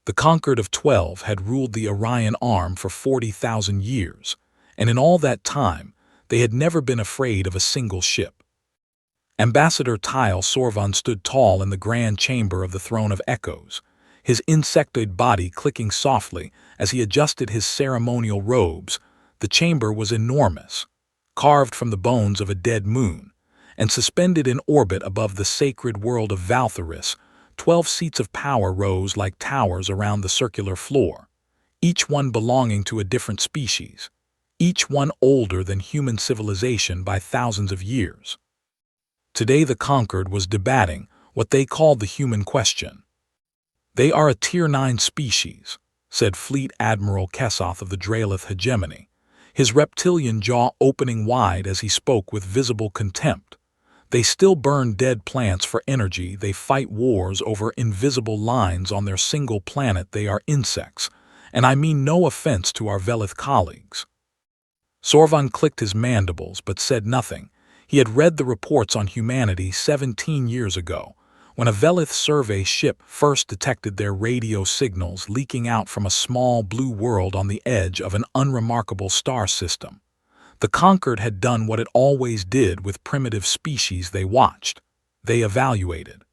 The Concord of 12 had ruled the Orion Arm for 40,000 years, and in all that time, they had never been afraid of a single ship. Ambassador Tyle Sorvan stood tall in the grand chamber of the Throne of Echoes, his insectoid body clicking softly as he adjusted his ceremonial robes. The chamber was enormous, carved from the bones of a dead moon, and suspended in orbit above the sacred world of Valtharis. 12 seats of power rose like towers around the circular floor, each one belonging to a different species, each one older than human civilization by thousands of years. Today the Concord was debating what they called the human question. "They are a Tier 9 species," said Fleet Admiral Kesoth of the Draelith hegemony, his reptilian jaw opening wide as he spoke with visible contempt. "They still burn dead plants for energy. They fight wars over invisible lines on their single planet. They are insects, and I mean no offense to our Velith colleagues." Sorvan clicked his mandibles but said nothing. He had read the reports on humanity 17 years ago, when a Velith survey ship first detected their radio signals leaking out from a small blue world on the edge of an unremarkable star system. The Concord had done what it always did with primitive species they watched. They evaluated.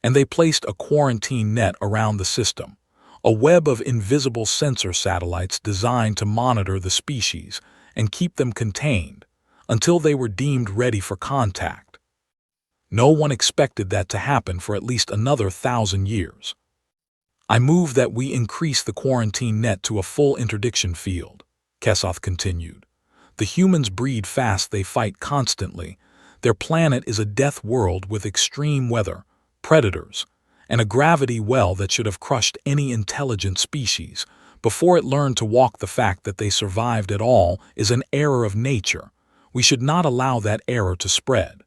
And they placed a quarantine net around the system, a web of invisible sensor satellites designed to monitor the species and keep them contained until they were deemed ready for contact. No one expected that to happen for at least another 1,000 years. "I move that we increase the quarantine net to a full interdiction field," Kesoth continued. "The humans breed fast, they fight constantly. Their planet is a death world with extreme weather, predators, and a gravity well that should have crushed any intelligent species before it learned to walk. The fact that they survived at all is an error of nature. We should not allow that error to spread."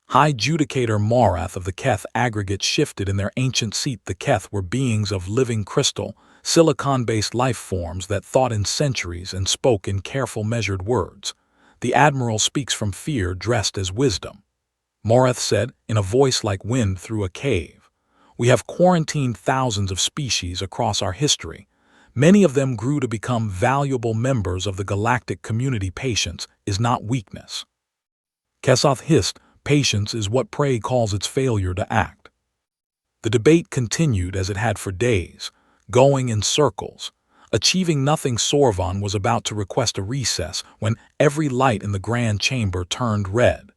High Judicator Morath of the Keth aggregate shifted in their ancient seat. The Keth were beings of living crystal, silicon-based life forms that thought in centuries and spoke in careful measured words. "The Admiral speaks from fear dressed as wisdom," Morath said in a voice like wind through a cave. "We have quarantined thousands of species across our history. Many of them grew to become valuable members of the galactic community. Patience is not weakness." Kesoth hissed, "Patience is what Prey calls its failure to act." The debate continued as it had for days, going in circles, achieving nothing. Sorvan was about to request a recess when every light in the grand chamber turned red.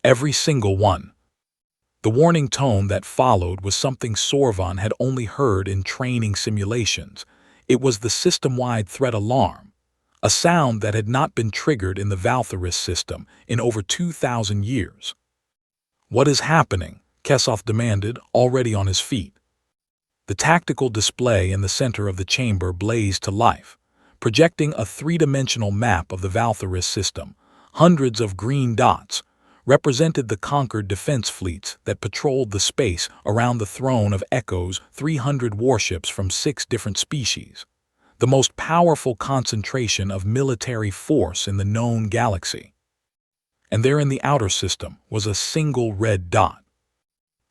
Every single one. The warning tone that followed was something Sorvan had only heard in training simulations. It was the system-wide threat alarm, a sound that had not been triggered in the Valtharis system in over 2,000 years. "What is happening?" Kesoth demanded, already on his feet. The tactical display in the center of the chamber blazed to life, projecting a three-dimensional map of the Valtharis system. Hundreds of green dots represented the conquered defense fleets that patrolled the space around the Throne of Echoes. 300 warships from 6 different species, the most powerful concentration of military force in the known galaxy. And there in the outer system was a single red dot.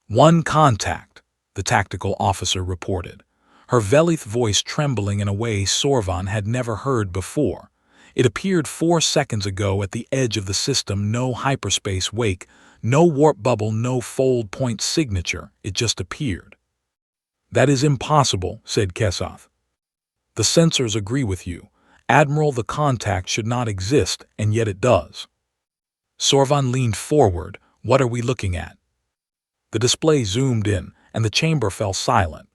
"One contact," the tactical officer reported, her Velith voice trembling in a way Sorvan had never heard before. "It appeared 4 seconds ago at the edge of the system. No hyperspace wake, no warp bubble, no fold point signature. It just appeared." "That is impossible," said Kesoth. "The sensors agree with you, Admiral. The contact should not exist, and yet it does." Sorvan leaned forward. "What are we looking at?" The display zoomed in, and the chamber fell silent.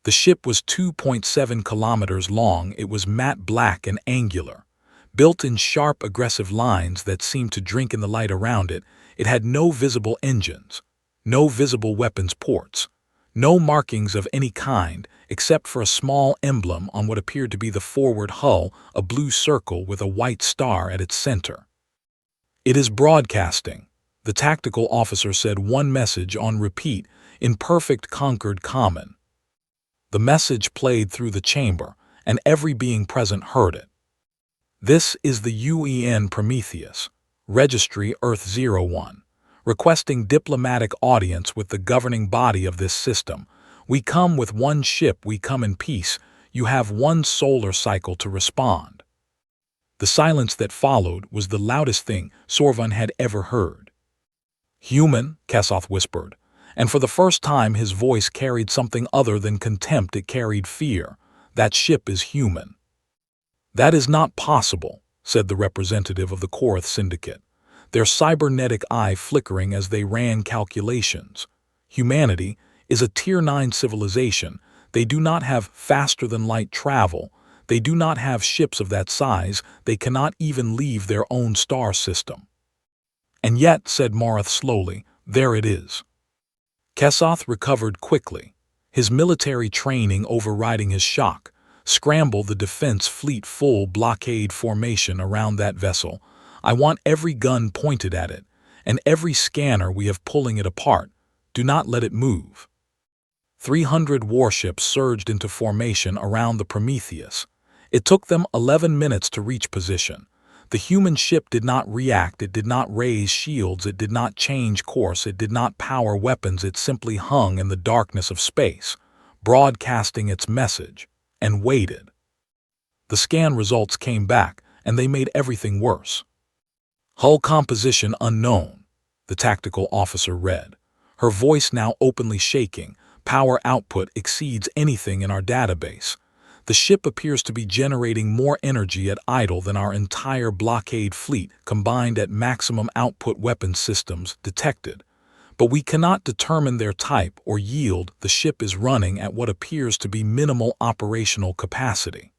The ship was 2.7 kilometers long. It was matte black and angular, built in sharp, aggressive lines that seemed to drink in the light around it. It had no visible engines, no visible weapons ports, no markings of any kind except for a small emblem on what appeared to be the forward hull, a blue circle with a white star at its center. "It is broadcasting," the tactical officer said, one message on repeat in perfect Concord common. The message played through the chamber, and every being present heard it. "This is the UEN Prometheus, Registry Earth-01, requesting diplomatic audience with the governing body of this system. We come with one ship, we come in peace. You have one solar cycle to respond." The silence that followed was the loudest thing Sorvan had ever heard. "Human," Kesoth whispered, and for the first time his voice carried something other than contempt, it carried fear. "That ship is human." "That is not possible," said the representative of the Korath Syndicate, their cybernetic eye flickering as they ran calculations. "Humanity is a Tier 9 civilization. They do not have faster-than-light travel. They do not have ships of that size. They cannot even leave their own star system." "And yet," said Marath slowly, "there it is." Kesoth recovered quickly, his military training overriding his shock. "Scramble the defense fleet full blockade formation around that vessel. I want every gun pointed at it, and every scanner we have pulling it apart. Do not let it move." 300 warships surged into formation around the Prometheus. It took them 11 minutes to reach position. The human ship did not react, it did not raise shields, it did not change course, it did not power weapons, it simply hung in the darkness of space, broadcasting its message, and waited. The scan results came back, and they made everything worse. "Hull composition unknown," the tactical officer read, her voice now openly shaking. "Power output exceeds anything in our database. The ship appears to be generating more energy at idle than our entire blockade fleet combined at maximum output. Weapon systems detected. But we cannot determine their type or yield. The ship is running at what appears to be minimal operational capacity."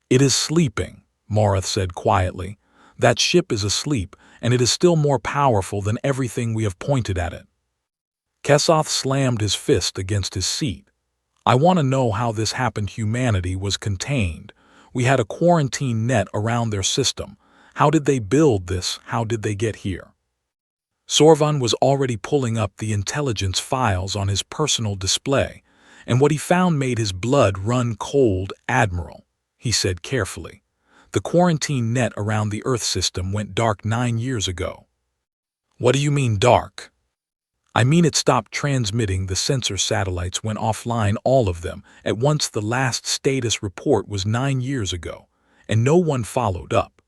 "It is sleeping," Marath said quietly. "That ship is asleep, and it is still more powerful than everything we have pointed at it." Kesoth slammed his fist against his seat. "I want to know how this happened." "Humanity was contained. We had a quarantine net around their system. How did they build this? How did they get here?" Sorvan was already pulling up the intelligence files on his personal display, and what he found made his blood run cold. "Admiral," he said carefully, "the quarantine net around the Earth system went dark 9 years ago." "What do you mean dark?" "I mean it stopped transmitting. The sensor satellites went offline, all of them, at once. The last status report was 9 years ago, and no one followed up."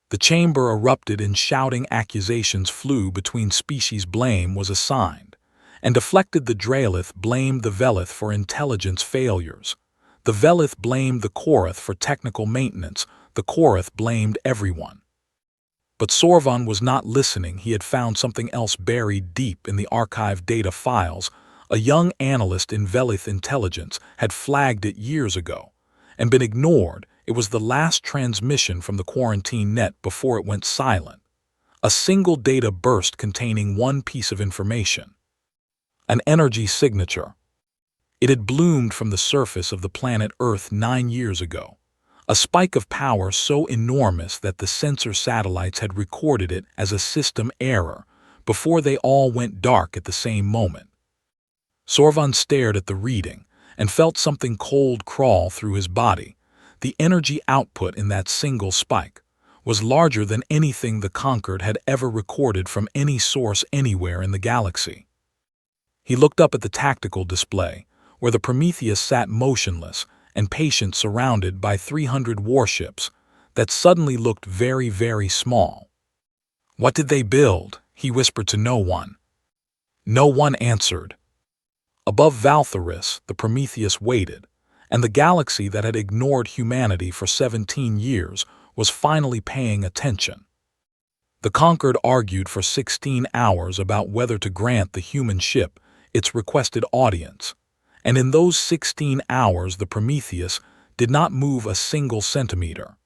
The chamber erupted and shouting accusations flew between species. Blame was assigned, and deflected. The Draelith blamed the Velith for intelligence failures. The Velith blamed the Korath for technical maintenance. The Korath blamed everyone. But Sorvan was not listening. He had found something else buried deep in the archived data files. A young analyst in Velith intelligence had flagged it years ago and been ignored. It was the last transmission from the quarantine net before it went silent. A single data burst containing one piece of information. An energy signature. It had bloomed from the surface of the planet Earth 9 years ago. A spike of power so enormous that the sensor satellites had recorded it as a system error before they all went dark at the same moment. Sorvan stared at the reading and felt something cold crawl through his body. The energy output in that single spike was larger than anything the Conquered had ever recorded from any source anywhere in the galaxy. He looked up at the tactical display, where the Prometheus sat motionless and patient, surrounded by 300 warships that suddenly looked very, very small. "What did they build?" he whispered to no one. No one answered. Above Valtharis, the Prometheus waited, and the galaxy that had ignored humanity for 17 years was finally paying attention. The Conquered argued for 16 hours about whether to grant the human ship its requested audience, and in those 16 hours the Prometheus did not move a single centimeter.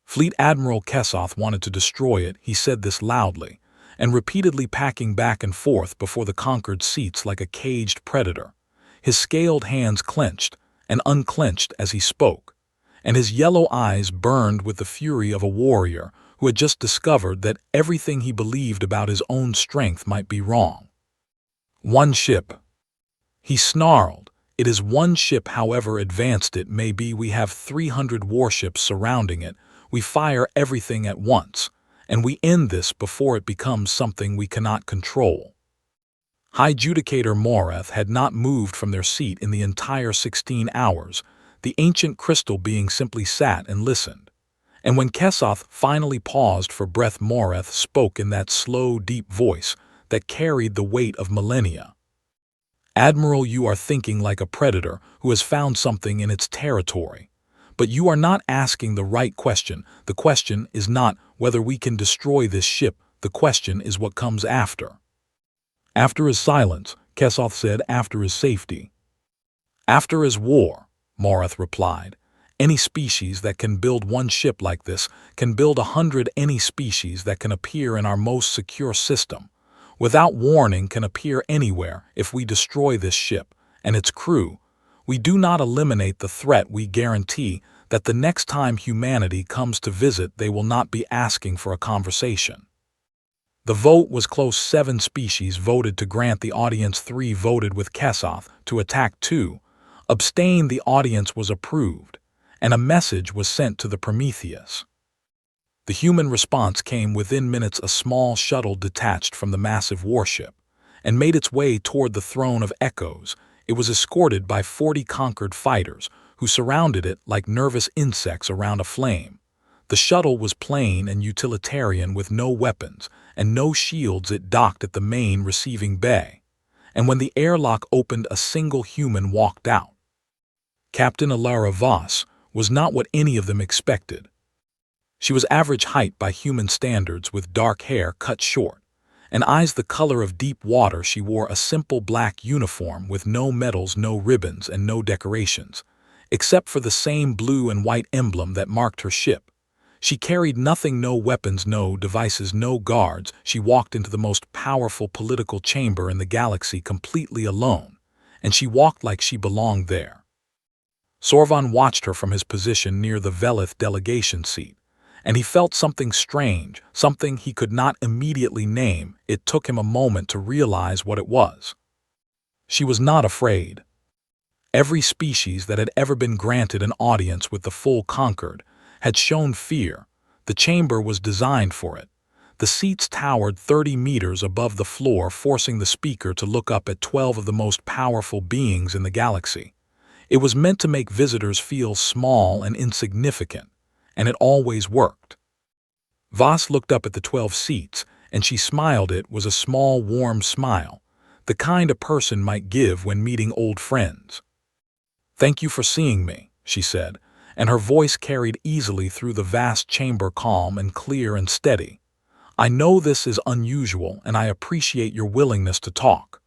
Fleet Admiral Kesoth wanted to destroy it. He said this loudly, and repeatedly, packing back and forth before the Conquered seats like a caged predator. His scaled hands clenched and unclenched as he spoke, and his yellow eyes burned with the fury of a warrior who had just discovered that everything he believed about his own strength might be wrong. "One ship," he snarled. "It is one ship, however advanced it may be. We have 300 warships surrounding it. We fire everything at once, and we end this before it becomes something we cannot control." High Judicator Moreth had not moved from their seat in the entire 16 hours, the ancient crystal being simply sat and listened. And when Kesoth finally paused for breath, Moreth spoke in that slow, deep voice that carried the weight of millennia. Admiral, you are thinking like a predator who has found something in its territory. But you are not asking the right question. The question is not whether we can destroy this ship. The question is what comes after. After is silence, Kesoth said. After is safety. After is war, Moreth replied. Any species that can build one ship like this can build 100. Any species that can appear in our most secure system, without warning, can appear anywhere if we destroy this ship and its crew. We do not eliminate the threat. We guarantee that the next time humanity comes to visit, they will not be asking for a conversation. The vote was close. 7 species voted to grant the audience, 3 voted with Kesoth to attack, 2 abstain. The audience was approved, and a message was sent to the Prometheus. The human response came within minutes. A small shuttle detached from the massive warship and made its way toward the throne of echoes. It was escorted by 40 conquered fighters who surrounded it like nervous insects around a flame. The shuttle was plain and utilitarian with no weapons and no shields. It docked at the main receiving bay, and when the airlock opened, a single human walked out. Captain Alara Voss was not what any of them expected. She was average height by human standards, with dark hair cut short and eyes the color of deep water. She wore a simple black uniform with no medals, no ribbons, and no decorations, except for the same blue and white emblem that marked her ship. She carried nothing, no weapons, no devices, no guards. She walked into the most powerful political chamber in the galaxy completely alone, and she walked like she belonged there. Sorvan watched her from his position near the Velith delegation seat, and he felt something strange, something he could not immediately name. It took him a moment to realize what it was. She was not afraid. Every species that had ever been granted an audience with the full conquered had shown fear. The chamber was designed for it. The seats towered 30 meters above the floor, forcing the speaker to look up at 12 of the most powerful beings in the galaxy. It was meant to make visitors feel small and insignificant, and it always worked. Voss looked up at the 12 seats, and she smiled. It was a small, warm smile, the kind a person might give when meeting old friends. "Thank you for seeing me," she said, and her voice carried easily through the vast chamber, calm and clear and steady. "I know this is unusual, and I appreciate your willingness to talk."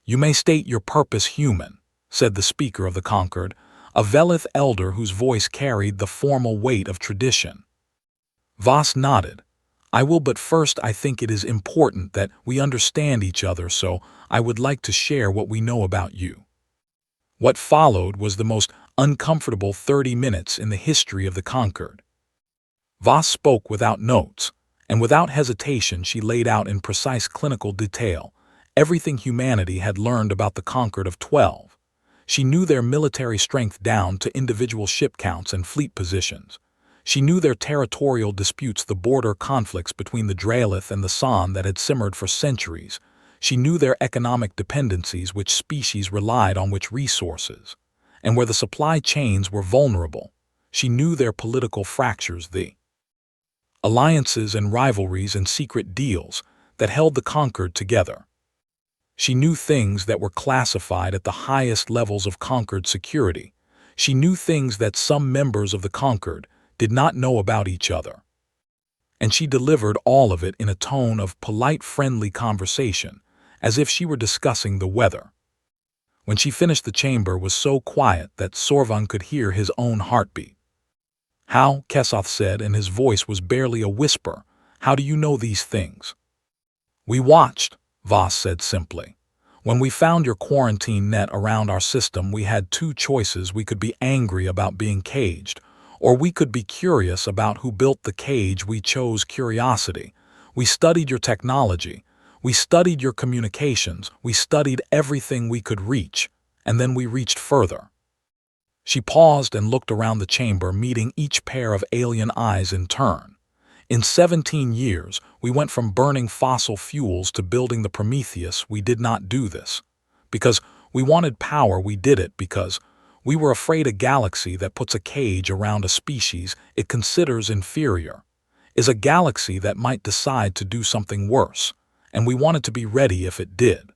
"You may state your purpose, human," said the speaker of the conquered, a Velith elder whose voice carried the formal weight of tradition. Voss nodded. "I will, but first I think it is important that we understand each other, so I would like to share what we know about you." What followed was the most uncomfortable 30 minutes in the history of the conquered. Voss spoke without notes, and without hesitation she laid out in precise clinical detail everything humanity had learned about the conquered of 12. She knew their military strength down to individual ship counts and fleet positions. She knew their territorial disputes, the border conflicts between the Dralith and the San that had simmered for centuries. She knew their economic dependencies, which species relied on which resources, and where the supply chains were vulnerable. She knew their political fractures, the alliances and rivalries and secret deals that held the conquered together. She knew things that were classified at the highest levels of conquered security. She knew things that some members of the conquered did not know about each other. And she delivered all of it in a tone of polite, friendly conversation, as if she were discussing the weather. When she finished, the chamber was so quiet that Sorvan could hear his own heartbeat. "How?" Kesoth said, and his voice was barely a whisper. "How do you know these things?" "We watched," Voss said simply. "When we found your quarantine net around our system, we had 2 choices. We could be angry about being caged, or we could be curious about who built the cage. We chose curiosity. We studied your technology. We studied your communications. We studied everything we could reach, and then we reached further." She paused and looked around the chamber, meeting each pair of alien eyes in turn. In 17 years, we went from burning fossil fuels to building the Prometheus. We did not do this because we wanted power. We did it because we were afraid a galaxy that puts a cage around a species it considers inferior is a galaxy that might decide to do something worse, and we wanted to be ready if it did.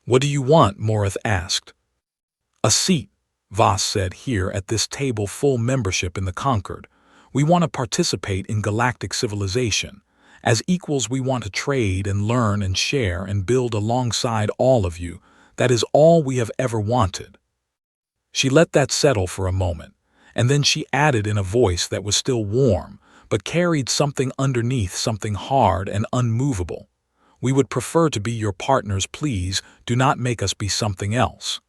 "What do you want?" Morith asked. "A seat," Voss said. "Here at this table, full membership in the Conquered. We want to participate in galactic civilization. As equals, we want to trade and learn and share and build alongside all of you. That is all we have ever wanted." She let that settle for a moment, and then she added in a voice that was still warm, but carried something underneath, something hard and unmovable. "We would prefer to be your partners. Please do not make us be something else."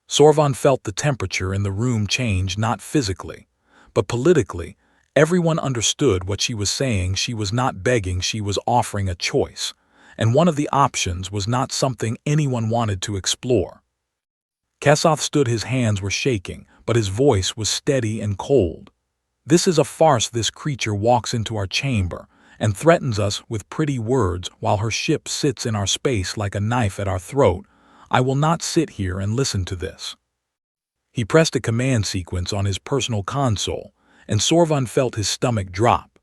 Sorvan felt the temperature in the room change, not physically, but politically. Everyone understood what she was saying. She was not begging, she was offering a choice, and one of the options was not something anyone wanted to explore. Kesoth stood, his hands were shaking, but his voice was steady and cold. "This is a farce. This creature walks into our chamber and threatens us with pretty words while her ship sits in our space like a knife at our throat. I will not sit here and listen to this." He pressed a command sequence on his personal console, and Sorvan felt his stomach drop.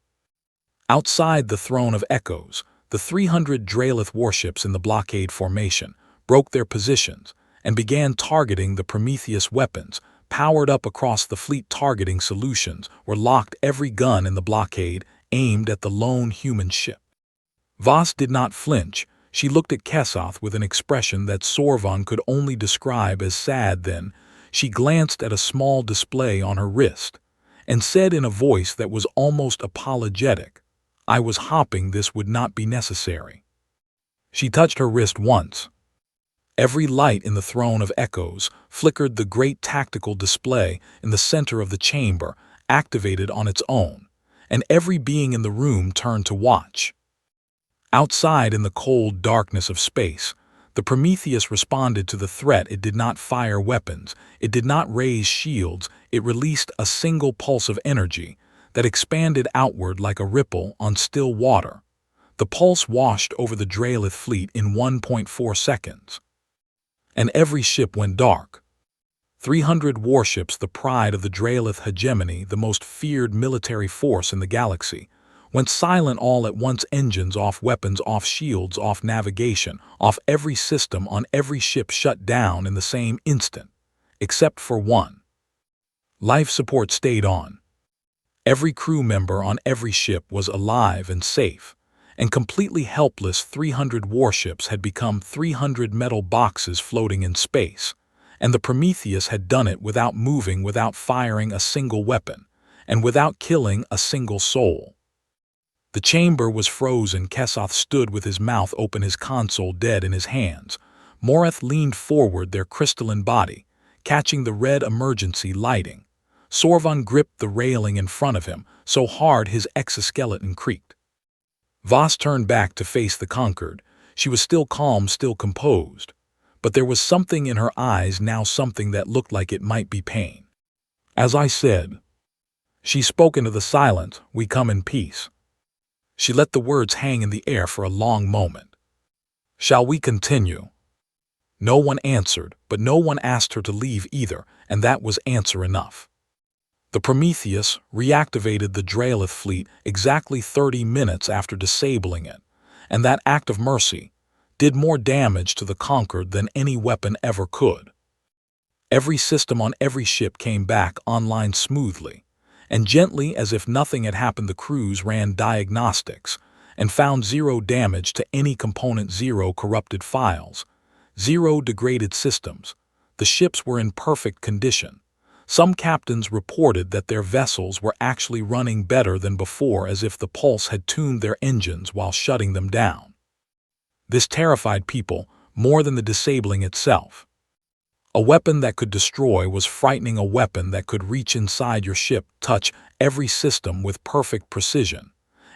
Outside the Throne of Echoes, the 300 Draelith warships in the blockade formation broke their positions and began targeting the Prometheus. Weapons, powered up across the fleet. Targeting solutions were locked. Every gun in the blockade aimed at the lone human ship. Voss did not flinch. She looked at Kesoth with an expression that Sorvan could only describe as sad. Then she glanced at a small display on her wrist and said in a voice that was almost apologetic, "I was hoping this would not be necessary." She touched her wrist once. Every light in the Throne of Echoes flickered. The great tactical display in the center of the chamber activated on its own, and every being in the room turned to watch. Outside, in the cold darkness of space, the Prometheus responded to the threat. It did not fire weapons, it did not raise shields, it released a single pulse of energy that expanded outward like a ripple on still water. The pulse washed over the Draelith fleet in 1.4 seconds. And every ship went dark. 300 warships, the pride of the Draelith hegemony, the most feared military force in the galaxy, went silent all at once. Engines off, weapons off, shields off, navigation off. Every system on every ship shut down in the same instant, except for one. Life support stayed on. Every crew member on every ship was alive and safe, and completely helpless. 300 warships had become 300 metal boxes floating in space, and the Prometheus had done it without moving, without firing a single weapon, and without killing a single soul. The chamber was frozen. Kesoth stood with his mouth open, his console dead in his hands. Morith leaned forward, their crystalline body catching the red emergency lighting. Sorvan gripped the railing in front of him so hard his exoskeleton creaked. Voss turned back to face the Conquered. She was still calm, still composed, but there was something in her eyes now, something that looked like it might be pain. "As I said," she spoke into the silence, "we come in peace." She let the words hang in the air for a long moment. "Shall we continue?" No one answered, but no one asked her to leave either, and that was answer enough. The Prometheus reactivated the Draelith fleet exactly 30 minutes after disabling it, and that act of mercy did more damage to the Conquered than any weapon ever could. Every system on every ship came back online smoothly, and gently as if nothing had happened. The crews ran diagnostics and found zero damage to any component, zero corrupted files, zero degraded systems. The ships were in perfect condition. Some captains reported that their vessels were actually running better than before, as if the Pulse had tuned their engines while shutting them down. This terrified people more than the disabling itself. A weapon that could destroy was frightening. A weapon that could reach inside your ship, touch every system with perfect precision,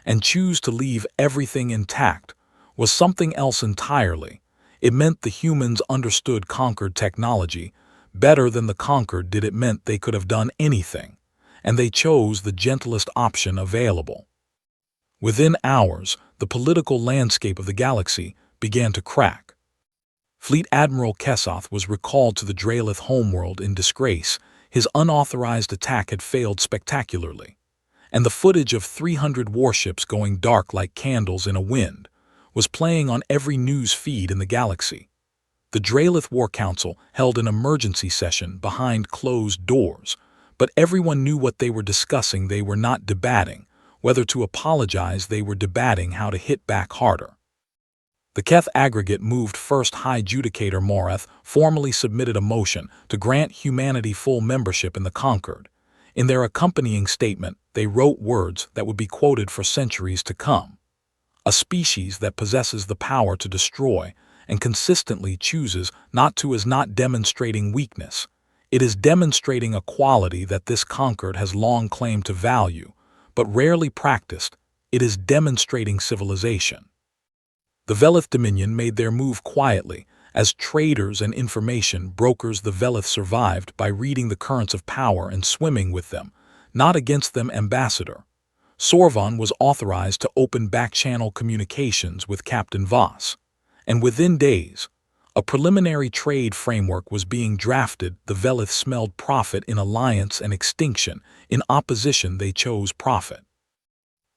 and choose to leave everything intact was something else entirely. It meant the humans understood Conquered technology better than the Conquered did. It meant they could have done anything, and they chose the gentlest option available. Within hours, the political landscape of the galaxy began to crack. Fleet Admiral Kesoth was recalled to the Draelith homeworld in disgrace. His unauthorized attack had failed spectacularly, and the footage of 300 warships going dark like candles in a wind was playing on every news feed in the galaxy. The Draelith War Council held an emergency session behind closed doors, but everyone knew what they were discussing. They were not debating whether to apologize, they were debating how to hit back harder. The Keth Aggregate moved First High Judicator Morath formally submitted a motion to grant humanity full membership in the Conquered. In their accompanying statement, they wrote words that would be quoted for centuries to come. A species that possesses the power to destroy and consistently chooses not to is not demonstrating weakness. It is demonstrating a quality that this Conquered has long claimed to value, but rarely practiced. It is demonstrating civilization. The Velith Dominion made their move quietly. As traders and information brokers, the Velith survived by reading the currents of power and swimming with them, not against them. Ambassador Sorvon was authorized to open back-channel communications with Captain Voss, and within days, a preliminary trade framework was being drafted. The Velith smelled profit in alliance and extinction. In opposition, they chose profit.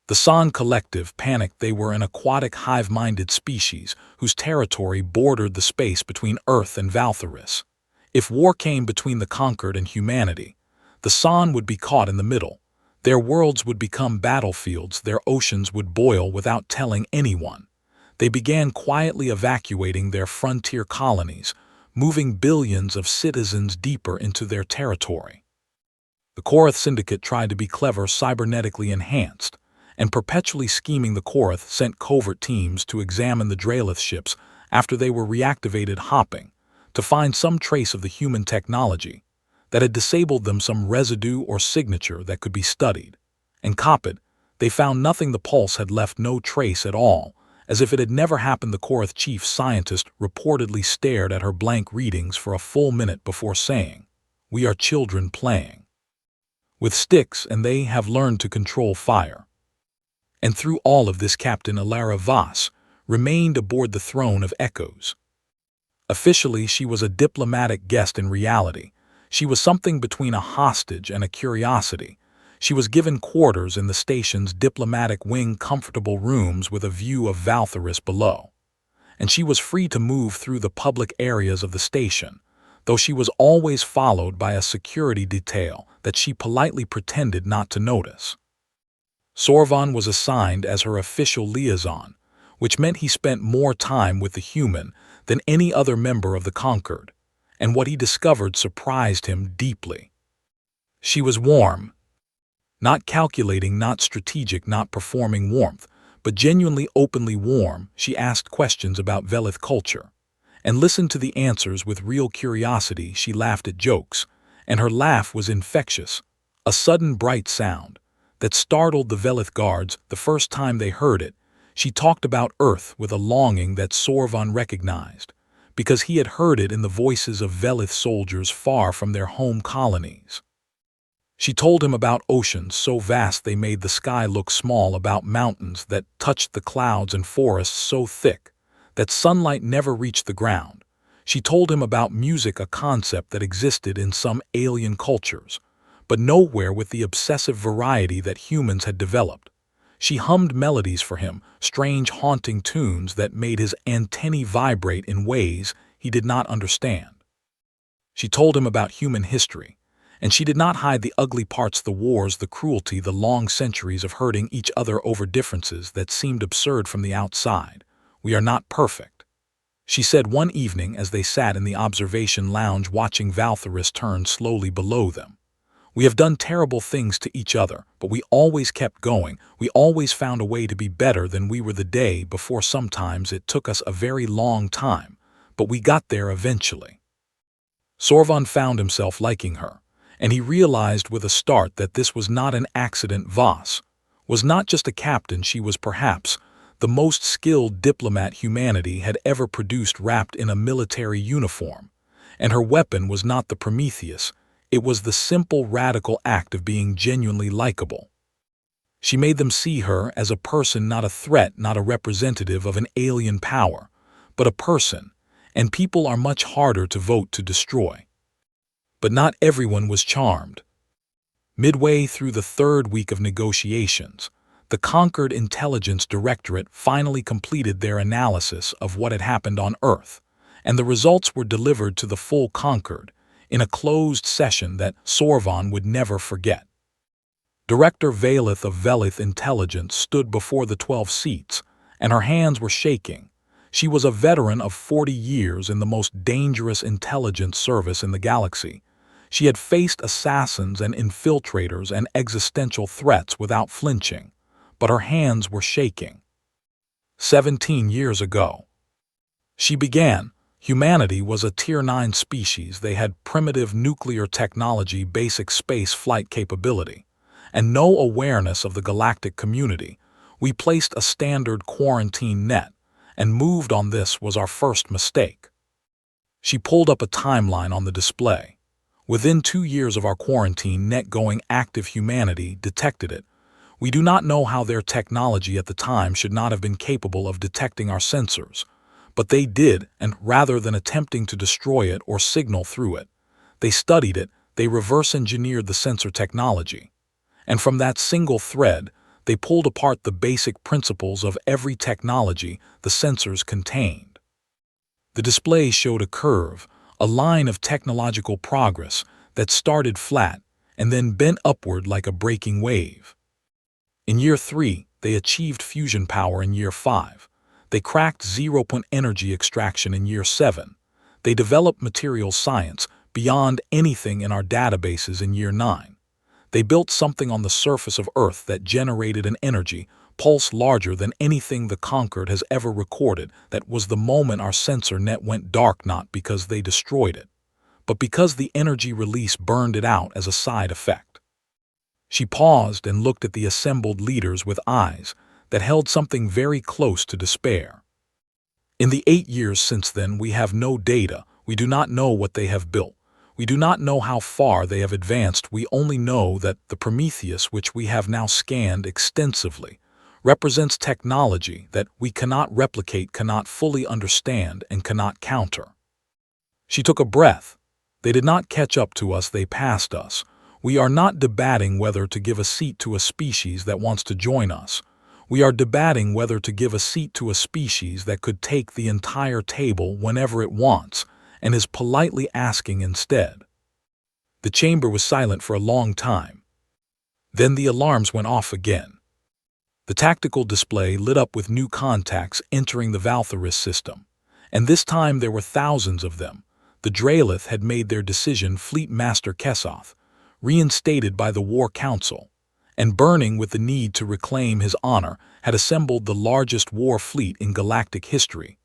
The San Collective panicked. They were an aquatic, hive-minded species whose territory bordered the space between Earth and Valtharis. If war came between the Conquered and humanity, the San would be caught in the middle. Their worlds would become battlefields. Their oceans would boil without telling anyone. They began quietly evacuating their frontier colonies, moving billions of citizens deeper into their territory. The Korath Syndicate tried to be clever, cybernetically enhanced, and perpetually scheming. The Korath sent covert teams to examine the Draelith ships after they were reactivated, hopping to find some trace of the human technology that had disabled them, some residue or signature that could be studied and copied. They found nothing. The pulse had left no trace at all, as if it had never happened. The Korath chief scientist reportedly stared at her blank readings for a full minute before saying, "We are children playing with sticks, and they have learned to control fire." And through all of this, Captain Alara Voss remained aboard the throne of echoes. Officially, she was a diplomatic guest. In reality, she was something between a hostage and a curiosity. She was given quarters in the station's diplomatic wing, comfortable rooms with a view of Valtharis below, and she was free to move through the public areas of the station, though she was always followed by a security detail that she politely pretended not to notice. Sorvon was assigned as her official liaison, which meant he spent more time with the human than any other member of the Conquered, and what he discovered surprised him deeply. She was warm. Not calculating, not strategic, not performing warmth, but genuinely, openly warm. She asked questions about Velith culture and listened to the answers with real curiosity. She laughed at jokes, and her laugh was infectious, a sudden bright sound that startled the Velith guards the first time they heard it. She talked about Earth with a longing that Sorvon recognized, because he had heard it in the voices of Velith soldiers far from their home colonies. She told him about oceans so vast they made the sky look small, about mountains that touched the clouds and forests so thick that sunlight never reached the ground. She told him about music, a concept that existed in some alien cultures, but nowhere with the obsessive variety that humans had developed. She hummed melodies for him, strange, haunting tunes that made his antennae vibrate in ways he did not understand. She told him about human history, and she did not hide the ugly parts, the wars, the cruelty, the long centuries of hurting each other over differences that seemed absurd from the outside. "We are not perfect," she said one evening as they sat in the observation lounge watching Valtharis turn slowly below them. "We have done terrible things to each other, but we always kept going. We always found a way to be better than we were the day before. Sometimes it took us a very long time, but we got there eventually." Sorvon found himself liking her, and he realized with a start that this was not an accident. Voss was not just a captain. She was perhaps the most skilled diplomat humanity had ever produced, wrapped in a military uniform, and her weapon was not the Prometheus. It was the simple, radical act of being genuinely likable. She made them see her as a person, not a threat, not a representative of an alien power, but a person, and people are much harder to vote to destroy. But not everyone was charmed. Midway through the third week of negotiations, the Concord Intelligence Directorate finally completed their analysis of what had happened on Earth, and the results were delivered to the full Concord in a closed session that Sorvon would never forget. Director Valeth of Velith Intelligence stood before the 12 seats, and her hands were shaking. She was a veteran of 40 years in the most dangerous intelligence service in the galaxy. She had faced assassins and infiltrators and existential threats without flinching, but her hands were shaking. 17 years ago. She began. Humanity was a Tier 9 species. They had primitive nuclear technology, basic space flight capability, and no awareness of the galactic community. We placed a standard quarantine net, and moved on. This was our first mistake. She pulled up a timeline on the display. Within 2 years of our quarantine net going active, humanity detected it. We do not know how. Their technology at the time should not have been capable of detecting our sensors, but they did, and rather than attempting to destroy it or signal through it, they studied it. They reverse-engineered the sensor technology, and from that single thread, they pulled apart the basic principles of every technology the sensors contained. The display showed a curve, a line of technological progress that started flat and then bent upward like a breaking wave. In year 3, they achieved fusion power. In year 5, they cracked zero-point energy extraction. In year 7, they developed material science beyond anything in our databases. In year 9, they built something on the surface of Earth that generated an energy pulse larger than anything the Concord has ever recorded. That was the moment our sensor net went dark, not because they destroyed it, but because the energy release burned it out as a side effect. She paused and looked at the assembled leaders with eyes that held something very close to despair. In the 8 years since then, we have no data. We do not know what they have built. We do not know how far they have advanced. We only know that the Prometheus, which we have now scanned extensively, represents technology that we cannot replicate, cannot fully understand, and cannot counter. She took a breath. They did not catch up to us, they passed us. We are not debating whether to give a seat to a species that wants to join us. We are debating whether to give a seat to a species that could take the entire table whenever it wants, and is politely asking instead. The chamber was silent for a long time. Then the alarms went off again. The tactical display lit up with new contacts entering the Valtharis system, and this time there were thousands of them. The Draelith had made their decision. Fleet Master Kesoth, reinstated by the War Council, and burning with the need to reclaim his honor, had assembled the largest war fleet in galactic history.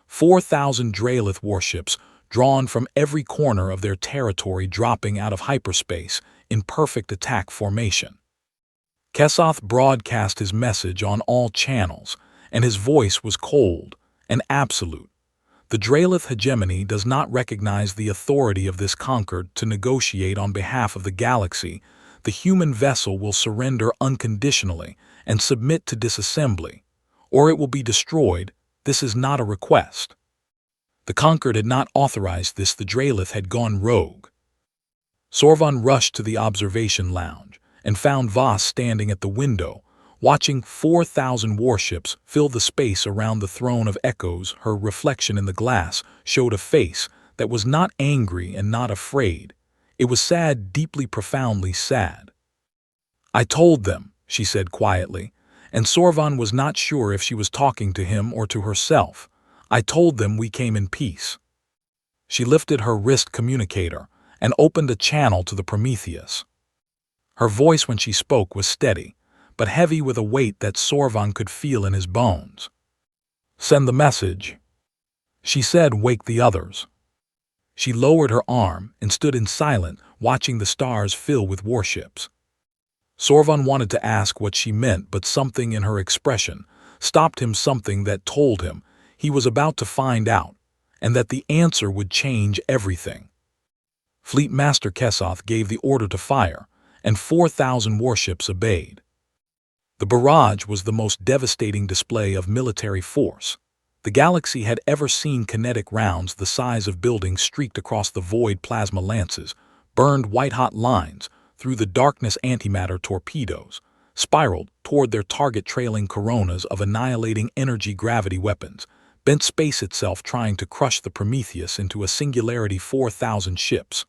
4,000 Draelith warships, drawn from every corner of their territory, dropping out of hyperspace in perfect attack formation. Kesoth broadcast his message on all channels, and his voice was cold and absolute. The Draelith hegemony does not recognize the authority of this Concord to negotiate on behalf of the galaxy. The human vessel will surrender unconditionally and submit to disassembly, or it will be destroyed. This is not a request. The Concord had not authorized this. The Draelith had gone rogue. Sorvon rushed to the observation lounge and found Voss standing at the window, watching 4,000 warships fill the space around the throne of echoes. Her reflection in the glass showed a face that was not angry and not afraid. It was sad, deeply, profoundly sad. "I told them," she said quietly, and Sorvon was not sure if she was talking to him or to herself. "I told them we came in peace." She lifted her wrist communicator and opened a channel to the Prometheus. Her voice when she spoke was steady, but heavy with a weight that Sorvon could feel in his bones. "Send the message," she said. "Wake the others." She lowered her arm and stood in silence, watching the stars fill with warships. Sorvon wanted to ask what she meant, but something in her expression stopped him, something that told him he was about to find out, and that the answer would change everything. Fleet Master Kesoth gave the order to fire, and 4,000 warships obeyed. The barrage was the most devastating display of military force the galaxy had ever seen. Kinetic rounds the size of buildings streaked across the void. Plasma lances burned white-hot lines through the darkness. Antimatter torpedoes spiraled toward their target, trailing coronas of annihilating energy. Gravity weapons bent space itself, trying to crush the Prometheus into a singularity. 4,000 ships,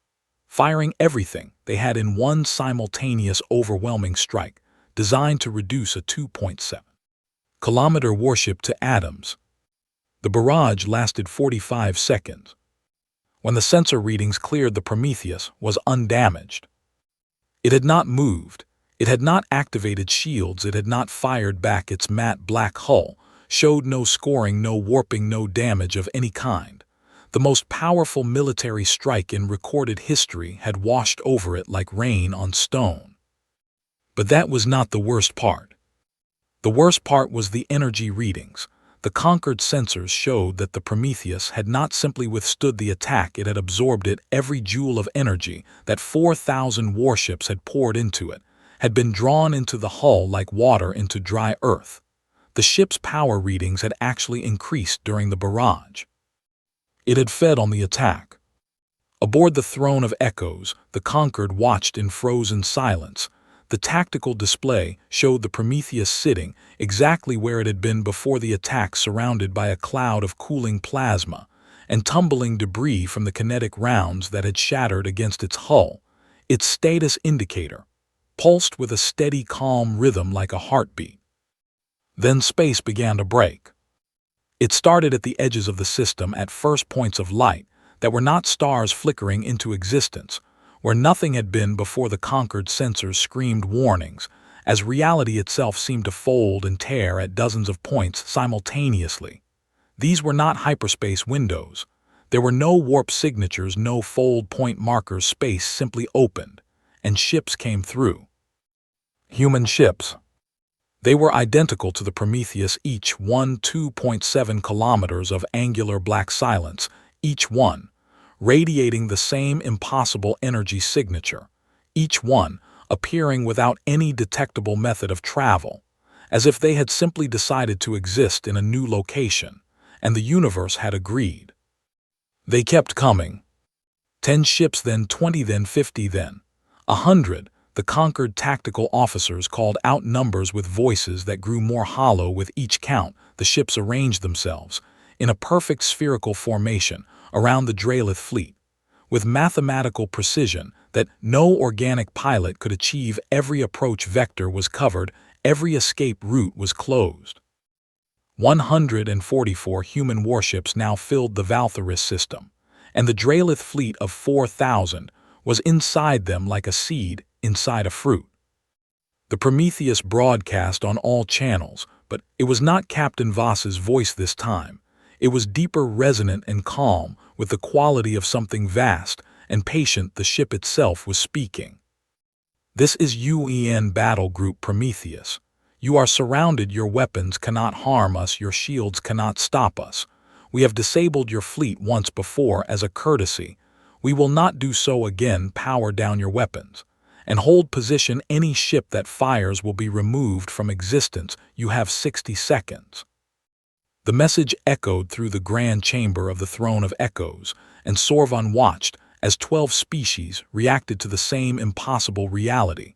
firing everything they had in one simultaneous, overwhelming strike, designed to reduce a 2.7-kilometer warship to atoms. The barrage lasted 45 seconds. When the sensor readings cleared, the Prometheus was undamaged. It had not moved. It had not activated shields. It had not fired back. Its matte black hull showed no scoring, no warping, no damage of any kind. The most powerful military strike in recorded history had washed over it like rain on stone. But that was not the worst part. The worst part was the energy readings. The conquered sensors showed that the Prometheus had not simply withstood the attack, it had absorbed it. Every joule of energy that 4,000 warships had poured into it had been drawn into the hull like water into dry earth. The ship's power readings had actually increased during the barrage. It had fed on the attack. Aboard the Throne of Echoes, the conquered watched in frozen silence. The tactical display showed the Prometheus sitting exactly where it had been before the attack, surrounded by a cloud of cooling plasma and tumbling debris from the kinetic rounds that had shattered against its hull. Its status indicator pulsed with a steady, calm rhythm like a heartbeat. Then space began to break. It started at the edges of the system, at first points of light that were not stars flickering into existence, where nothing had been before. The conquered sensors screamed warnings, as reality itself seemed to fold and tear at dozens of points simultaneously. These were not hyperspace windows. There were no warp signatures, no fold point markers. Space simply opened, and ships came through. Human ships. They were identical to the Prometheus, each one 2.7 kilometers of angular black silence, each one radiating the same impossible energy signature, each one appearing without any detectable method of travel, as if they had simply decided to exist in a new location, and the universe had agreed. They kept coming. 10 ships, then 20, then 50, then 100. The conquered tactical officers called out numbers with voices that grew more hollow with each count. The ships arranged themselves in a perfect spherical formation around the Dralith fleet, with mathematical precision that no organic pilot could achieve. Every approach vector was covered, every escape route was closed. 144 human warships now filled the Valtharis system, and the Dralith fleet of 4,000 was inside them like a seed inside a fruit. The Prometheus broadcast on all channels, but it was not Captain Voss's voice this time. It was deeper, resonant, and calm, with the quality of something vast and patient. The ship itself was speaking. This is UN Battle Group Prometheus. You are surrounded. Your weapons cannot harm us. Your shields cannot stop us. We have disabled your fleet once before as a courtesy. We will not do so again. Power down your weapons and hold position. Any ship that fires will be removed from existence. You have 60 seconds. The message echoed through the grand chamber of the Throne of Echoes, and Sorvon watched as 12 species reacted to the same impossible reality.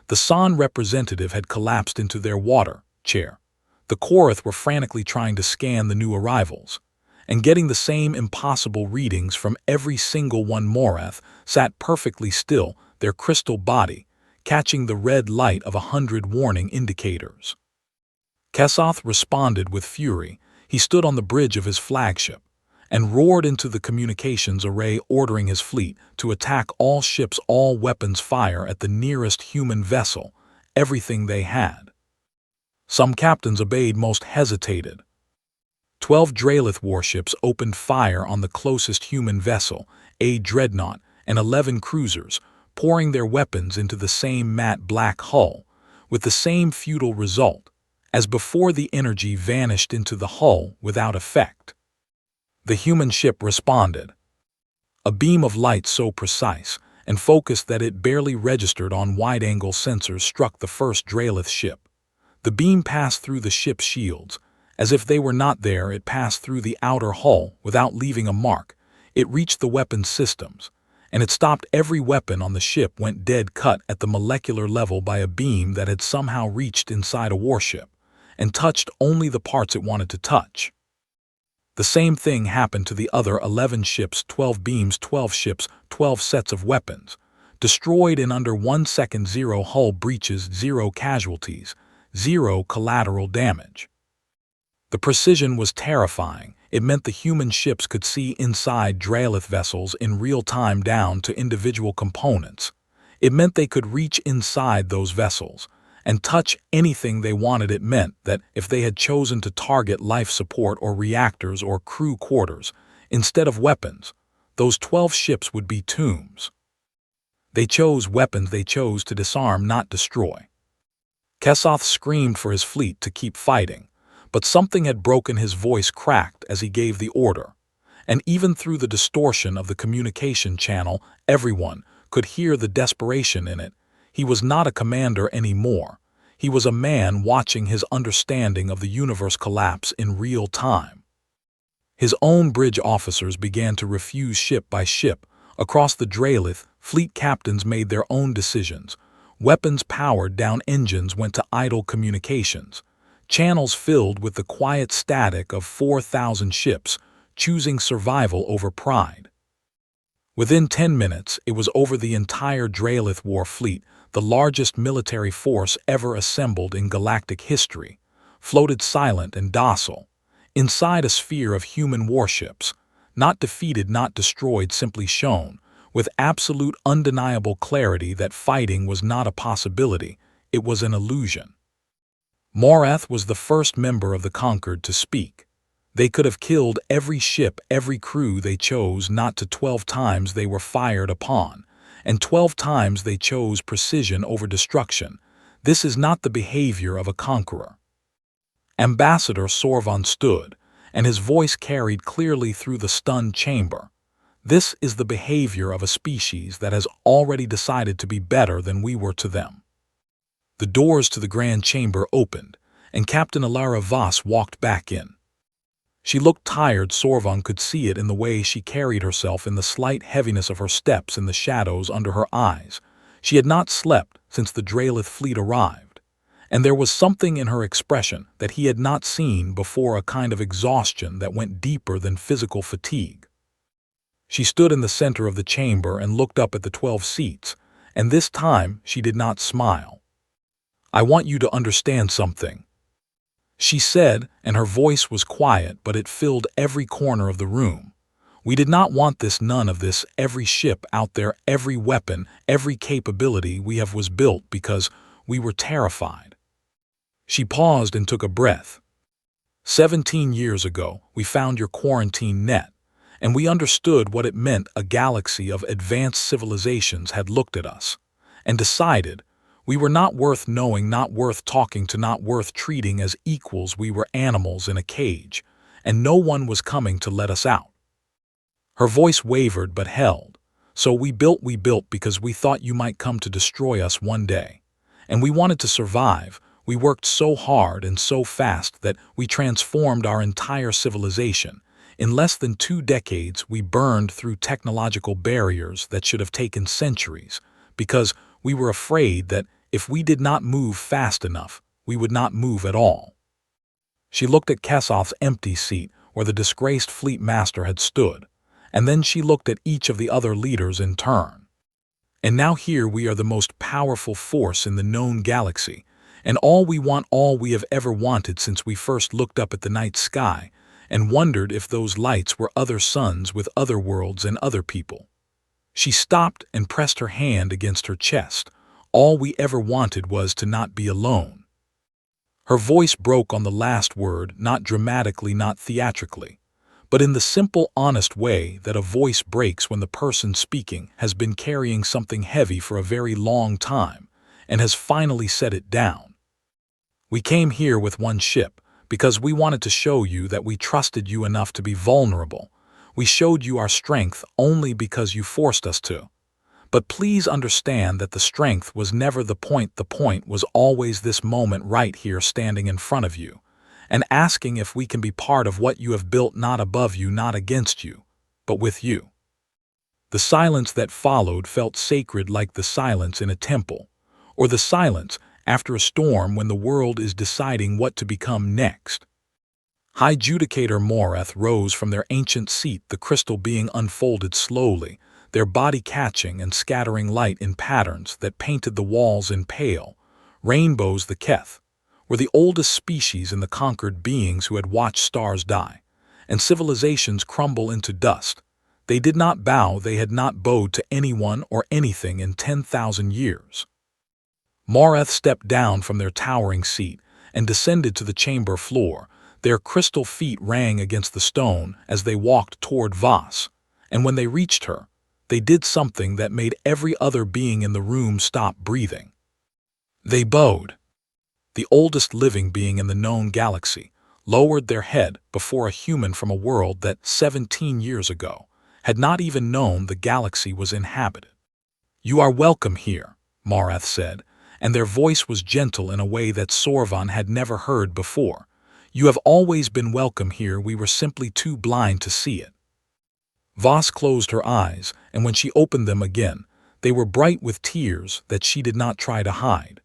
The San representative had collapsed into their water chair. The Korath were frantically trying to scan the new arrivals, and getting the same impossible readings from every single one. Morath sat perfectly still, their crystal body catching the red light of 100 warning indicators. Kesoth responded with fury. He stood on the bridge of his flagship and roared into the communications array, ordering his fleet to attack all ships, all weapons, fire at the nearest human vessel, everything they had. Some captains obeyed, most hesitated. 12 Dralith warships opened fire on the closest human vessel, a dreadnought, and 11 cruisers, pouring their weapons into the same matte black hull, with the same futile result. As before, the energy vanished into the hull without effect. The human ship responded. A beam of light so precise and focused that it barely registered on wide-angle sensors struck the first Dralith ship. The beam passed through the ship's shields. As if they were not there, it passed through the outer hull without leaving a mark. It reached the weapons systems, and it stopped. Every weapon on the ship went dead, cut at the molecular level by a beam that had somehow reached inside a warship and touched only the parts it wanted to touch. The same thing happened to the other 11 ships, 12 beams, 12 ships, 12 sets of weapons. Destroyed in under 1 second, 0 hull breaches, 0 casualties, 0 collateral damage. The precision was terrifying. It meant the human ships could see inside Dralith vessels in real time down to individual components. It meant they could reach inside those vessels and touch anything they wanted. It meant that if they had chosen to target life support or reactors or crew quarters instead of weapons, those 12 ships would be tombs. They chose weapons. They chose to disarm, not destroy. Kesoth screamed for his fleet to keep fighting, but something had broken. His voice cracked as he gave the order, and even through the distortion of the communication channel, everyone could hear the desperation in it. He was not a commander anymore. He was a man watching his understanding of the universe collapse in real time. His own bridge officers began to refuse ship by ship. Across the Dralith, fleet captains made their own decisions. Weapons powered down, engines went to idle, communications channels filled with the quiet static of 4,000 ships, choosing survival over pride. Within 10 minutes, it was over. The entire Dralith war fleet, the largest military force ever assembled in galactic history, floated silent and docile inside a sphere of human warships, not defeated, not destroyed, simply shown with absolute, undeniable clarity that fighting was not a possibility, it was an illusion. Morath was the first member of the Conquered to speak. They could have killed every ship, every crew. They chose not to. 12 times they were fired upon, and 12 times they chose precision over destruction. This is not the behavior of a conqueror. Ambassador Sorvon stood, and his voice carried clearly through the stunned chamber. This is the behavior of a species that has already decided to be better than we were to them. The doors to the Grand Chamber opened, and Captain Alara Voss walked back in. She looked tired. Sorvon could see it in the way she carried herself, in the slight heaviness of her steps, in the shadows under her eyes. She had not slept since the Dralith fleet arrived, and there was something in her expression that he had not seen before, a kind of exhaustion that went deeper than physical fatigue. She stood in the center of the chamber and looked up at the 12 seats, and this time she did not smile. "I want you to understand something," she said, and her voice was quiet, but it filled every corner of the room. "We did not want this, none of this. Every ship out there, every weapon, every capability we have was built because we were terrified." She paused and took a breath. 17 years ago, we found your quarantine net, and we understood what it meant. A galaxy of advanced civilizations had looked at us and decided we were not worth knowing, not worth talking to, not worth treating as equals. We were animals in a cage, and no one was coming to let us out. Her voice wavered but held. "So we built because we thought you might come to destroy us one day. And we wanted to survive. We worked so hard and so fast that we transformed our entire civilization. In less than 2 decades, we burned through technological barriers that should have taken centuries, because we were afraid that if we did not move fast enough, we would not move at all." She looked at Kesoth's empty seat where the disgraced fleet master had stood, and then she looked at each of the other leaders in turn. "And now here we are, the most powerful force in the known galaxy, and all we want, all we have ever wanted since we first looked up at the night sky and wondered if those lights were other suns with other worlds and other people." She stopped and pressed her hand against her chest. "All we ever wanted was to not be alone." Her voice broke on the last word, not dramatically, not theatrically, but in the simple, honest way that a voice breaks when the person speaking has been carrying something heavy for a very long time and has finally set it down. "We came here with one ship because we wanted to show you that we trusted you enough to be vulnerable. We showed you our strength only because you forced us to. But please understand that the strength was never the point was always this moment right here standing in front of you, and asking if we can be part of what you have built, not above you, not against you, but with you. The silence that followed felt sacred, like the silence in a temple, or the silence after a storm when the world is deciding what to become next. High Judicator Morath rose from their ancient seat, the crystal being unfolded slowly, their body catching and scattering light in patterns that painted the walls in pale rainbows. The Keth were the oldest species in the conquered beings who had watched stars die and civilizations crumble into dust. They did not bow, they had not bowed to anyone or anything in 10,000 years. Morath stepped down from their towering seat and descended to the chamber floor. Their crystal feet rang against the stone as they walked toward Voss, and when they reached her, they did something that made every other being in the room stop breathing. They bowed. The oldest living being in the known galaxy lowered their head before a human from a world that 17 years ago had not even known the galaxy was inhabited. "You are welcome here," Morath said, and their voice was gentle in a way that Sorvan had never heard before. "You have always been welcome here, we were simply too blind to see it." Voss closed her eyes, and when she opened them again, they were bright with tears that she did not try to hide.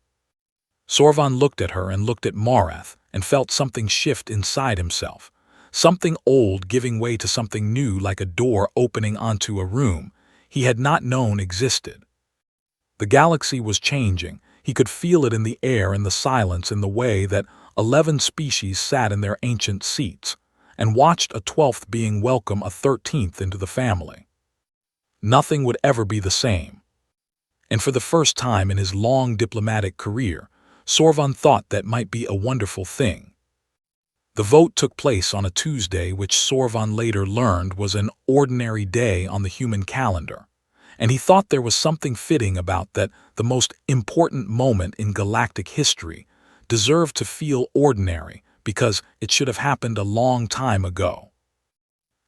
Sorvan looked at her and looked at Morath and felt something shift inside himself, something old giving way to something new, like a door opening onto a room he had not known existed. The galaxy was changing. He could feel it in the air, in the silence, in the way that 11 species sat in their ancient seats and watched a 12th being welcome a 13th into the family. Nothing would ever be the same. And for the first time in his long diplomatic career, Sorvan thought that might be a wonderful thing. The vote took place on a Tuesday, which Sorvan later learned was an ordinary day on the human calendar, and he thought there was something fitting about that. The most important moment in galactic history deserved to feel ordinary because it should have happened a long time ago.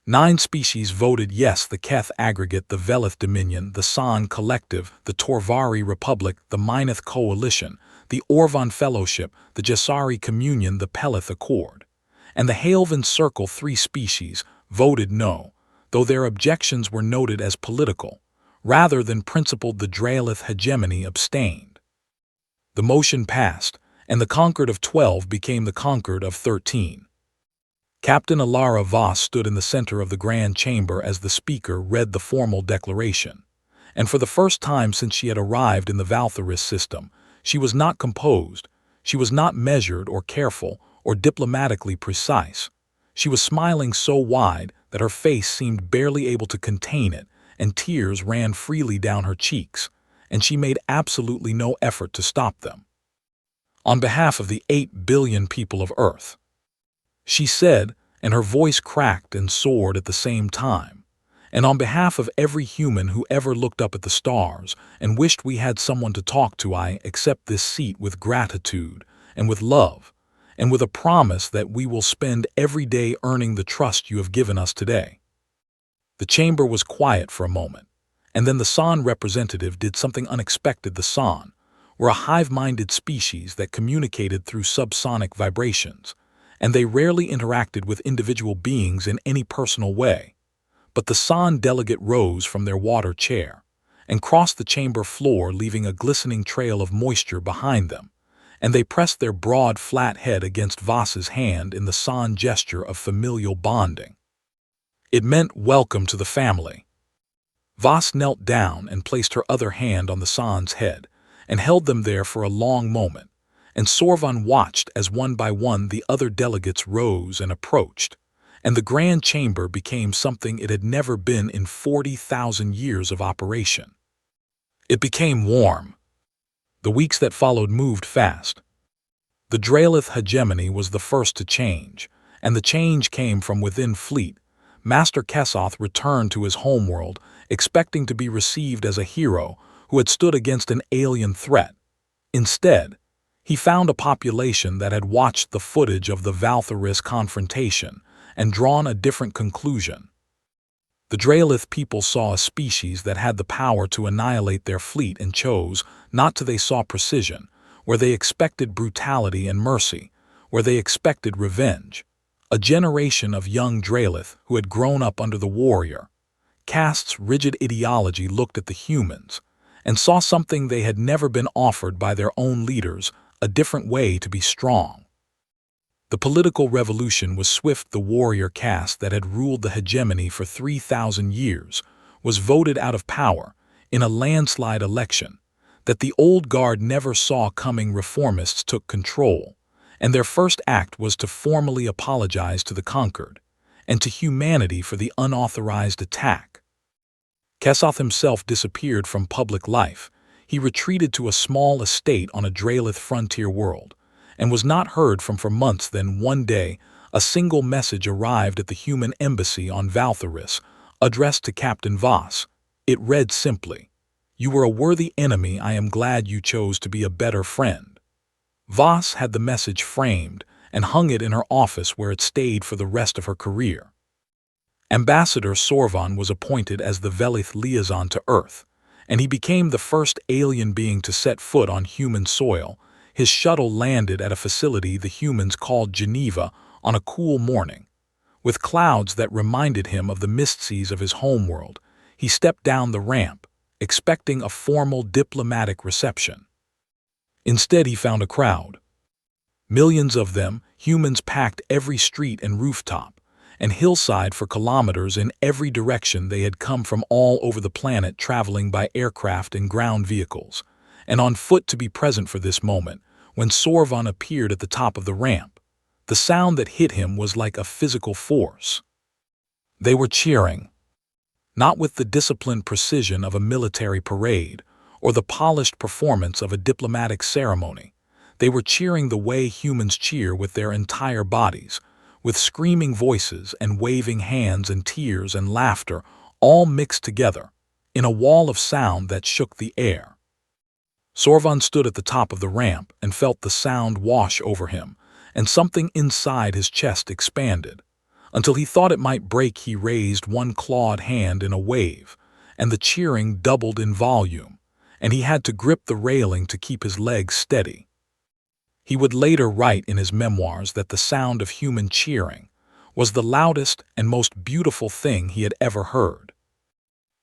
9 species voted yes: the Keth Aggregate, the Velith Dominion, the San Collective, the Torvari Republic, the Mineth Coalition, the Orvan Fellowship, the Jessari Communion, the Pelith Accord, and the Haelvan Circle. 3 species voted no, though their objections were noted as political rather than principled. The Draelith Hegemony abstained. The motion passed, and the conquered of 12 became the conquered of 13. Captain Alara Voss stood in the center of the Grand Chamber as the speaker read the formal declaration, and for the first time since she had arrived in the Valtharis system, she was not composed, she was not measured or careful or diplomatically precise. She was smiling so wide that her face seemed barely able to contain it, and tears ran freely down her cheeks, and she made absolutely no effort to stop them. "On behalf of the 8 billion people of Earth," she said, and her voice cracked and soared at the same time, "and on behalf of every human who ever looked up at the stars and wished we had someone to talk to, I accept this seat with gratitude and with love, and with a promise that we will spend every day earning the trust you have given us today." The chamber was quiet for a moment, and then the San representative did something unexpected. The San were a hive-minded species that communicated through subsonic vibrations, and they rarely interacted with individual beings in any personal way. But the San delegate rose from their water chair and crossed the chamber floor, leaving a glistening trail of moisture behind them, and they pressed their broad, flat head against Voss's hand in the San gesture of familial bonding. It meant welcome to the family. Voss knelt down and placed her other hand on the San's head and held them there for a long moment, and Sorvan watched as one by one the other delegates rose and approached, and the Grand Chamber became something it had never been in 40,000 years of operation. It became warm. The weeks that followed moved fast. The Draelith hegemony was the first to change, and the change came from within. Fleet Master Kesoth returned to his homeworld, expecting to be received as a hero who had stood against an alien threat. Instead, he found a population that had watched the footage of the Valtharis confrontation and drawn a different conclusion. The Draelith people saw a species that had the power to annihilate their fleet and chose not to. They saw precision, where they expected brutality, and mercy, where they expected revenge. A generation of young Draelith who had grown up under the warrior caste's rigid ideology looked at the humans and saw something they had never been offered by their own leaders: a different way to be strong. The political revolution was swift. The warrior caste that had ruled the hegemony for 3,000 years was voted out of power in a landslide election that the old guard never saw coming. Reformists took control, and their first act was to formally apologize to the conquered and to humanity for the unauthorized attack. Kesoth himself disappeared from public life. He retreated to a small estate on a Draelith frontier world and was not heard from for months. Then one day, a single message arrived at the human embassy on Valtharis, addressed to Captain Voss. It read simply, "You were a worthy enemy. I am glad you chose to be a better friend." Voss had the message framed and hung it in her office, where it stayed for the rest of her career. Ambassador Sorvan was appointed as the Velith liaison to Earth, and he became the first alien being to set foot on human soil. His shuttle landed at a facility the humans called Geneva on a cool morning. With clouds that reminded him of the mist seas of his homeworld, he stepped down the ramp, expecting a formal diplomatic reception. Instead, he found a crowd. Millions of them, humans packed every street and rooftop and hillside for kilometers in every direction. They had come from all over the planet, traveling by aircraft and ground vehicles, and on foot to be present for this moment. When Sorvan appeared at the top of the ramp, the sound that hit him was like a physical force. They were cheering, not with the disciplined precision of a military parade or the polished performance of a diplomatic ceremony. They were cheering the way humans cheer, with their entire bodies, with screaming voices and waving hands and tears and laughter, all mixed together in a wall of sound that shook the air. Sorvan stood at the top of the ramp and felt the sound wash over him, and something inside his chest expanded. Until he thought it might break, he raised one clawed hand in a wave, and the cheering doubled in volume, and he had to grip the railing to keep his legs steady. He would later write in his memoirs that the sound of human cheering was the loudest and most beautiful thing he had ever heard.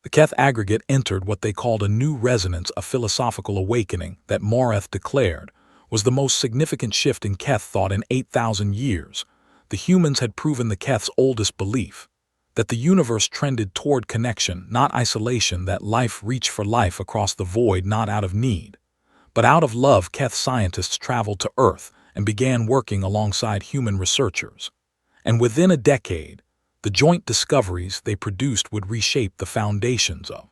The Keth aggregate entered what they called a new resonance, a philosophical awakening that Moreth declared was the most significant shift in Keth thought in 8,000 years. The humans had proven the Keth's oldest belief, that the universe trended toward connection, not isolation, that life reached for life across the void, not out of need, but out of love. Keth scientists traveled to Earth and began working alongside human researchers, and within a decade, the joint discoveries they produced would reshape the foundations of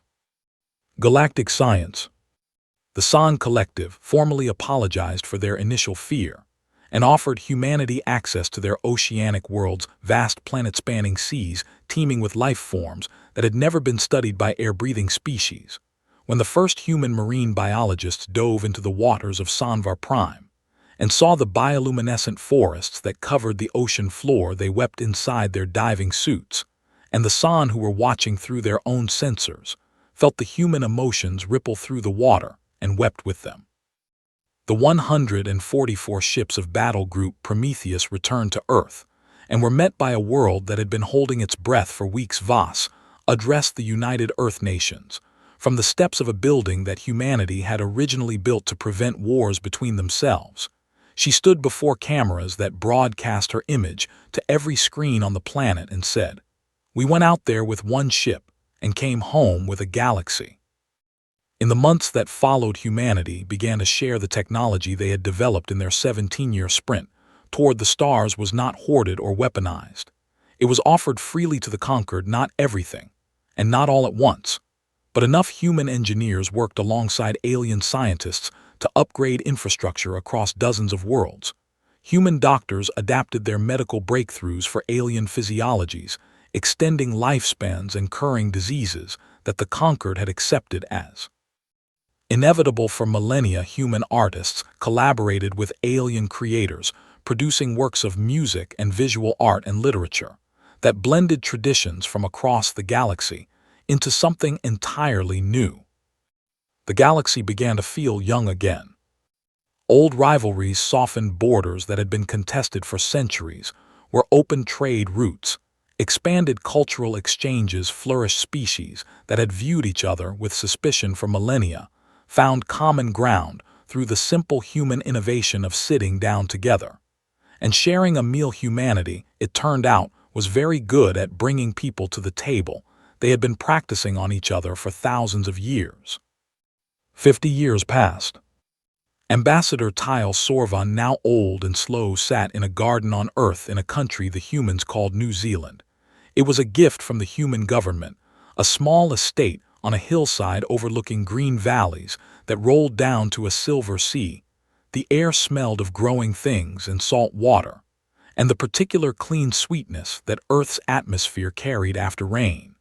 galactic science. The San Collective formally apologized for their initial fear and offered humanity access to their oceanic worlds, vast planet-spanning seas teeming with life forms that had never been studied by air-breathing species. When the first human marine biologists dove into the waters of Sanvar Prime and saw the bioluminescent forests that covered the ocean floor, they wept inside their diving suits, and the San, who were watching through their own sensors, felt the human emotions ripple through the water and wept with them. The 144 ships of battle group Prometheus returned to Earth and were met by a world that had been holding its breath for weeks. Voss addressed the United Earth Nations from the steps of a building that humanity had originally built to prevent wars between themselves. She stood before cameras that broadcast her image to every screen on the planet and said, "We went out there with one ship and came home with a galaxy." In the months that followed, humanity began to share the technology they had developed in their 17-year sprint toward the stars. Was not hoarded or weaponized. It was offered freely to the conquered, not everything, and not all at once, but enough. Human engineers worked alongside alien scientists to upgrade infrastructure across dozens of worlds. Human doctors adapted their medical breakthroughs for alien physiologies, extending lifespans and curing diseases that the conquered had accepted as inevitable for millennia. Human artists collaborated with alien creators, producing works of music and visual art and literature that blended traditions from across the galaxy into something entirely new. The galaxy began to feel young again. Old rivalries softened borders that had been contested for centuries, where open trade routes, expanded cultural exchanges flourished. Species that had viewed each other with suspicion for millennia found common ground through the simple human innovation of sitting down together and sharing a meal. Humanity, it turned out, was very good at bringing people to the table. They had been practicing on each other for thousands of years. 50 years passed. Ambassador Tile Sorvan, now old and slow, sat in a garden on Earth in a country the humans called New Zealand. It was a gift from the human government, a small estate on a hillside overlooking green valleys that rolled down to a silver sea. The air smelled of growing things and salt water, and the particular clean sweetness that Earth's atmosphere carried after rain.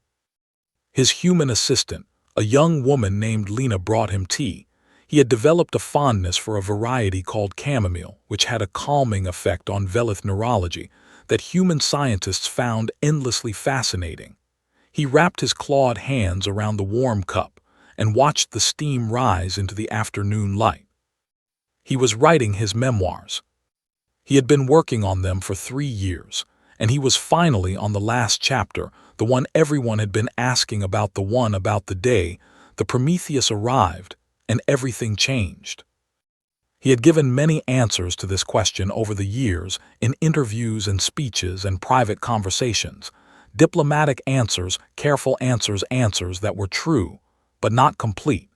His human assistant, a young woman named Lena, brought him tea. He had developed a fondness for a variety called chamomile, which had a calming effect on Velith neurology that human scientists found endlessly fascinating. He wrapped his clawed hands around the warm cup and watched the steam rise into the afternoon light. He was writing his memoirs. He had been working on them for 3 years, and he was finally on the last chapter, the one everyone had been asking about, the one about the day the Prometheus arrived and everything changed. He had given many answers to this question over the years in interviews and speeches and private conversations. Diplomatic answers, careful answers, answers that were true, but not complete.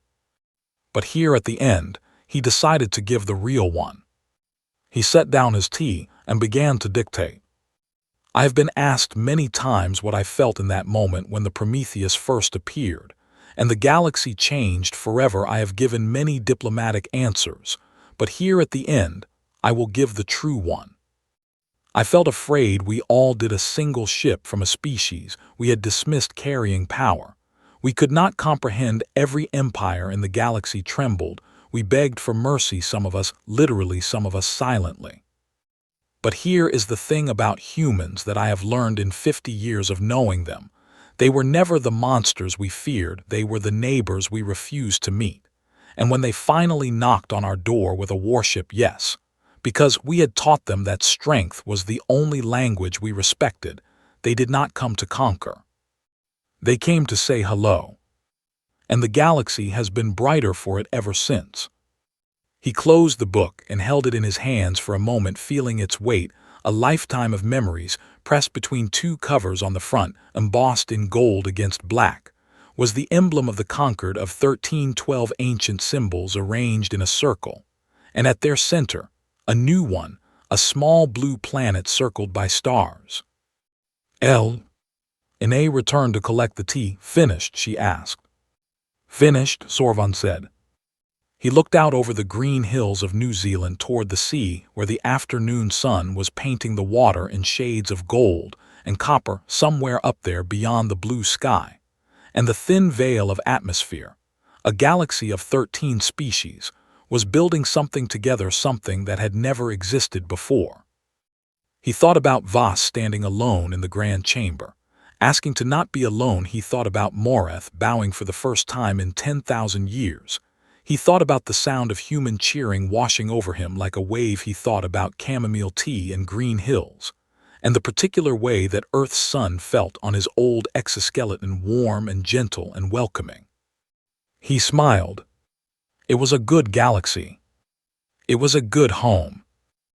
But here at the end, he decided to give the real one. He set down his tea and began to dictate. I have been asked many times what I felt in that moment when the Prometheus first appeared, and the galaxy changed forever. I have given many diplomatic answers, but here at the end, I will give the true one. I felt afraid we all did. A single ship from a species we had dismissed carrying power. We could not comprehend. Every empire in the galaxy trembled. We begged for mercy, some of us literally, some of us silently. But here is the thing about humans that I have learned in 50 years of knowing them. They were never the monsters we feared, they were the neighbors we refused to meet. And when they finally knocked on our door with a warship, yes, because we had taught them that strength was the only language we respected, they did not come to conquer. They came to say hello. And the galaxy has been brighter for it ever since. He closed the book and held it in his hands for a moment, feeling its weight, a lifetime of memories pressed between 2 covers. On the front, embossed in gold against black, was the emblem of the conquered of 1312 ancient symbols arranged in a circle, and at their center, a new one, a small blue planet circled by stars. Ine returned to collect the tea. Finished? She asked. Finished, Sorvan said. He looked out over the green hills of New Zealand toward the sea, where the afternoon sun was painting the water in shades of gold and copper somewhere up there beyond the blue sky, and the thin veil of atmosphere. A galaxy of 13 species was building something together, something that had never existed before. He thought about Voss standing alone in the grand chamber, asking to not be alone. He thought about Moreth bowing for the first time in 10,000 years. He thought about the sound of human cheering washing over him like a wave. He thought about chamomile tea and green hills, and the particular way that Earth's sun felt on his old exoskeleton, warm and gentle and welcoming. He smiled. It was a good galaxy. It was a good home.